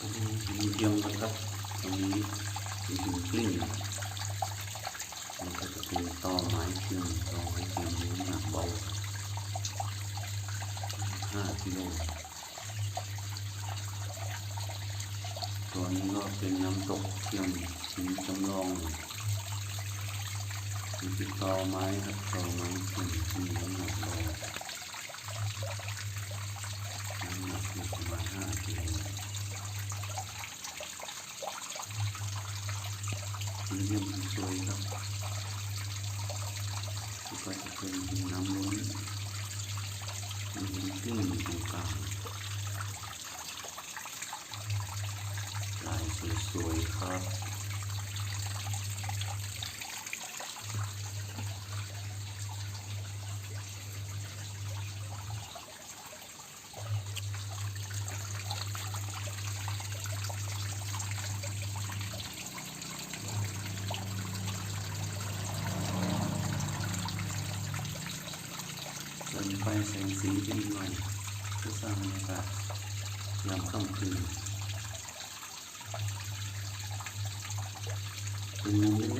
มีเดียมกันครับตรงนี้เป็นหินกลิ้งมันก็จะเป็นตอไม้พิมพ์ตอไม้พิมพ์น้ำหนักเบา5 กิโลตัวนี้ก็เป็นน้ำตกเทียมสีจำลองมีตอไม้ครับตอไม้พิมพ์ที่น้ำหนักเบาน้ำหนักอยู่ประมาณ5 กิโลสีเยี่ยมสวยครับก็จะเป็นน้ำล้นมีหินกลิ้งอยู่ตรงกลางลายสวยๆครับเติมไฟแสงสีขึ้นหน่อยเพื่อสร้างบรรยากาศยามค่ำคืนเป็นมุมเล็ก